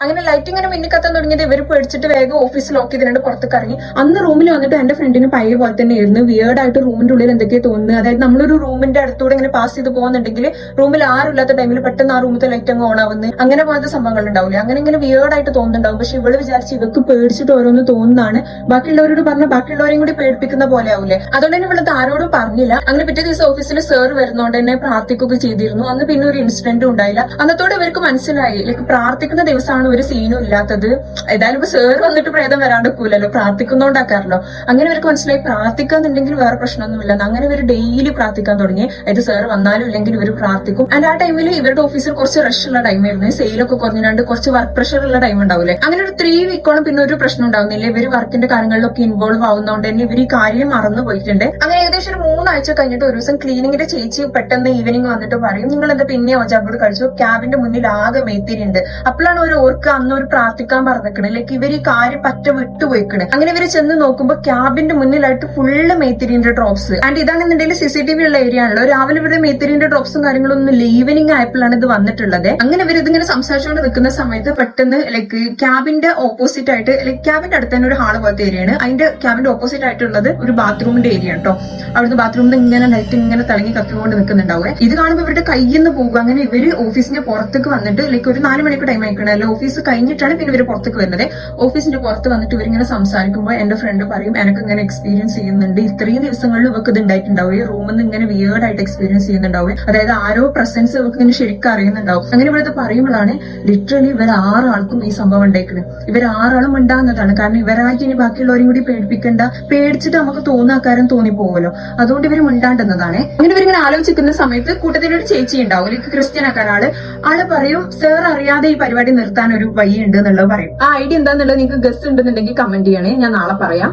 അങ്ങനെ ലൈറ്റ് ഇങ്ങനെ മിന്നിക്കത്താൻ തുടങ്ങിയത് ഇവർ പേടിച്ചിട്ട് വേഗം ഓഫീസിൽ ലോക്ക് ചെയ്തിട്ട് പുറത്തേക്ക് ഇറങ്ങി. അന്ന് റൂമിൽ വന്നിട്ട് എന്റെ ഫ്രണ്ടിന് പയ്യെ പോലെ തന്നെയായിരുന്നു. വിയേർഡ് ആയിട്ട് റൂമിന്റെ ഉള്ളിൽ എന്തൊക്കെയോ തോന്നുന്നു. അതായത് നമ്മളൊരു റൂമിന്റെ അടുത്തൂടെ ഇങ്ങനെ പാസ് ചെയ്ത് പോകുന്നുണ്ടെങ്കിൽ റൂമിൽ ആരും ഇല്ലാത്ത ടൈമിൽ പെട്ടെന്ന് ആ റൂമിലത്തെ ലൈറ്റ് അങ്ങ് ഓൺ ആവുന്നു. അങ്ങനെ പോലത്തെ സംഭവങ്ങൾ ഉണ്ടാവില്ല. അങ്ങനെ ഇങ്ങനെ വിയേർഡ് ആയിട്ട് തോന്നുന്നുണ്ടാവും. പക്ഷെ ഇവള് വിചാരിച്ച് ഇവർക്ക് പേടിച്ചിട്ട് ഓരോന്ന് തോന്നുന്നതാണ്. ബാക്കിയുള്ളവരോട് പറഞ്ഞ ബാക്കിയുള്ളവരെയും കൂടി പേടിപ്പിക്കുന്ന പോലെ ആവില്ലേ. അതുകൊണ്ട് തന്നെ ഇവളത് ആരോടും പറഞ്ഞില്ല. അങ്ങനെ പിറ്റേ ദിവസം ഓഫീസിൽ സാർ വരുന്നോണ്ട് തന്നെ പ്രാർത്ഥിക്കുകയൊക്കെ ചെയ്തിരുന്നു. അന്ന് പിന്നെ ഒരു ഇൻസിഡന്റും ഉണ്ടായില്ല. അന്നത്തോടെ ഇവർക്ക് മനസ്സിലായി ലൈക്ക് പ്രാർത്ഥിക്കുന്ന ദിവസമാണ് ഒരു സീനും ഇല്ലാത്തത്. ഏതായാലും ഇപ്പൊ സാർ വന്നിട്ട് പ്രേതം വരാണ്ടിരിക്കൂലല്ലോ, പ്രാർത്ഥിക്കുന്നോണ്ടാക്കാറല്ലോ. അങ്ങനെ ഇവർക്ക് മനസ്സിലായി പ്രാർത്ഥിക്കാന്നുണ്ടെങ്കിൽ വേറെ പ്രശ്നമൊന്നുമില്ല. അങ്ങനെ ഇവർ ഡെയിലി പ്രാർത്ഥിക്കാൻ തുടങ്ങി. അതായത് സാർ വന്നാലും ഇല്ലെങ്കിൽ ഇവർ പ്രാർത്ഥിക്കും. ആൻഡ് ആ ടൈമിൽ ഇവരുടെ ഓഫീസിൽ കുറച്ച് റഷ് ഉള്ള ടൈമായിരുന്നു. സെയിലൊക്കെ കുറഞ്ഞിട്ടുണ്ട്, കുറച്ച് വർക്ക് പ്രഷർ ഉള്ള ടൈം ഉണ്ടാവില്ലേ. അങ്ങനെ ഒരു 3 വീക്കോളം പിന്നെ ഒരു പ്രശ്നം ഉണ്ടാവുന്നില്ല. ഇവർ വർക്കിന്റെ കാര്യങ്ങളിലൊക്കെ ഇൻവോൾവ് ആവുന്നതുകൊണ്ട് തന്നെ ഇവർ ഈ കാര്യം മറന്നു പോയിട്ടുണ്ട്. അങ്ങനെ ഏകദേശം ഒരു 3 ആഴ്ച കഴിഞ്ഞിട്ട് ഒരു ദിവസം ക്ലീനിങ്ങിന്റെ ചേച്ചി പെട്ടെന്ന് ഈവനിങ് വന്നിട്ട് പറയും, നിങ്ങൾ എന്താ പിന്നെ ഓജാബോട് കഴിച്ചു, ക്യാബിന്റെ മുന്നിൽ ആകെ മേത്തിരി ഉണ്ട്. അപ്പോഴാണ് ഒരു ഓർക്ക് അന്ന് ഒരു പ്രാർത്ഥിക്കാൻ പറഞ്ഞിരിക്കണേ. ലൈക്ക് ഇവർ ഈ കാര്യം പറ്റ വിട്ടുപോയിക്കണ്. അങ്ങനെ ഇവര് ചെന്ന് നോക്കുമ്പോൾ ക്യാബിന്റെ മുന്നിലായിട്ട് ഫുള്ള് മേത്തിരിന്റെ ഡ്രോപ്സ്. ആൻഡ് ഇതാണെന്നുണ്ടെങ്കിൽ CCTV ഉള്ള ഏരിയ ആണല്ലോ. രാവിലെ ഇവരുടെ മേത്തിരിന്റെ ഡ്രോപ്സും കാര്യങ്ങളൊന്നും ഈവനിങ് ആയപ്പോഴാണ് ഇത് വന്നിട്ടുള്ളത്. അങ്ങനെ ഇവർ ഇതിങ്ങനെ സംസാരിച്ചുകൊണ്ട് നിൽക്കുന്ന സമയത്ത് പെട്ടെന്ന് ലൈക്ക് ക്യാബിന്റെ ഓപ്പോസിറ്റ് ആയിട്ട് ലൈക്ക് ക്യാബിന്റെ അടുത്ത് തന്നെ ഒരു ഹാള് പോലത്തെ ഏരിയയാണ്. അതിന്റെ ക്യാബിന്റെ ഓപ്പോസിറ്റ് ആയിട്ടുള്ളത് ഒരു ബാത്റൂമിന്റെ ഏരിയ കേട്ടോ. അവിടുന്ന് ബാത്റൂമിൽ ഇങ്ങനെ ലൈറ്റ് ഇങ്ങനെ തിളങ്ങി കത്തിക്കൊണ്ട് നിൽക്കുന്നുണ്ടാവുക. ഇത് കാണുമ്പോൾ ഇവരുടെ കയ്യിൽ നിന്ന് പോകുക. അങ്ങനെ ഇവര് ഓഫീസിന്റെ പുറത്തേക്ക് വന്നിട്ട് ലൈക്ക് ഒരു 4 മണിക്ക് ടൈം ആയിക്കണല്ലോ. ഓഫീസ് കഴിഞ്ഞിട്ടാണ് പിന്നെ ഇവര് പുറത്തേക്ക് വരുന്നത്. ഓഫീസിന്റെ പുറത്ത് വന്നിട്ട് ഇവരിങ്ങനെ സംസാരിക്കുമ്പോൾ എന്റെ ഫ്രണ്ട് പറയും, എനിക്ക് ഇങ്ങനെ എക്സ്പീരിയൻസ് ചെയ്യുന്നുണ്ട്. ഇത്രയും ദിവസങ്ങളിൽ ഇവർക്ക് ഇത് ഉണ്ടായിട്ടുണ്ടാവും. ഈ റൂമിൽ നിന്ന് ഇങ്ങനെ വിയേർഡ് ആയിട്ട് എക്സ്പീരിയൻസ് ചെയ്യുന്നുണ്ടാവും. അതായത് ആരോ പ്രസൻസ് ഇവർക്ക് ഇങ്ങനെ ശരിക്കും അറിയുന്നുണ്ടാവും. അങ്ങനെ ഇവിടുത്തെ പറയുമ്പോഴാണ് ലിറ്ററലി ഇവർ 6 ആൾക്കും ഈ സംഭവം ഉണ്ടായിരിക്കുന്നത്. ഇവർ 6 ആളും ഉണ്ടാകുന്നതാണ്. കാരണം ഇവരായിട്ട് ഇനി ബാക്കിയുള്ളവരും കൂടി പേടിപ്പിക്കേണ്ട, പേടിച്ചിട്ട് നമുക്ക് തോന്നാക്കാരൻ തോന്നിപ്പോവല്ലോ. അതുകൊണ്ട് ഇവർ മിണ്ടാണ്ടുന്നതാണ്. അങ്ങനെ ഇവരിങ്ങനെ ആലോചിക്കുന്ന സമയത്ത് കൂട്ടത്തിലൊരു ചേച്ചി ഉണ്ടാവും, ലൈക്ക് ക്രിസ്ത്യൻ ആക്കാൻ ആള് പറയും, സാർ അറിയാതെ ഈ പരിപാടി നിർത്താൻ ഒരു വഴി ഉണ്ട് എന്നുള്ളത് പറയും. ആ ഐഡിയ എന്താന്നുള്ളത് നിങ്ങൾക്ക് ഗസ്റ്റ് ഉണ്ടെന്നുണ്ടെങ്കിൽ കമന്റ് ചെയ്യണേ, ഞാൻ നാളെ പറയാം.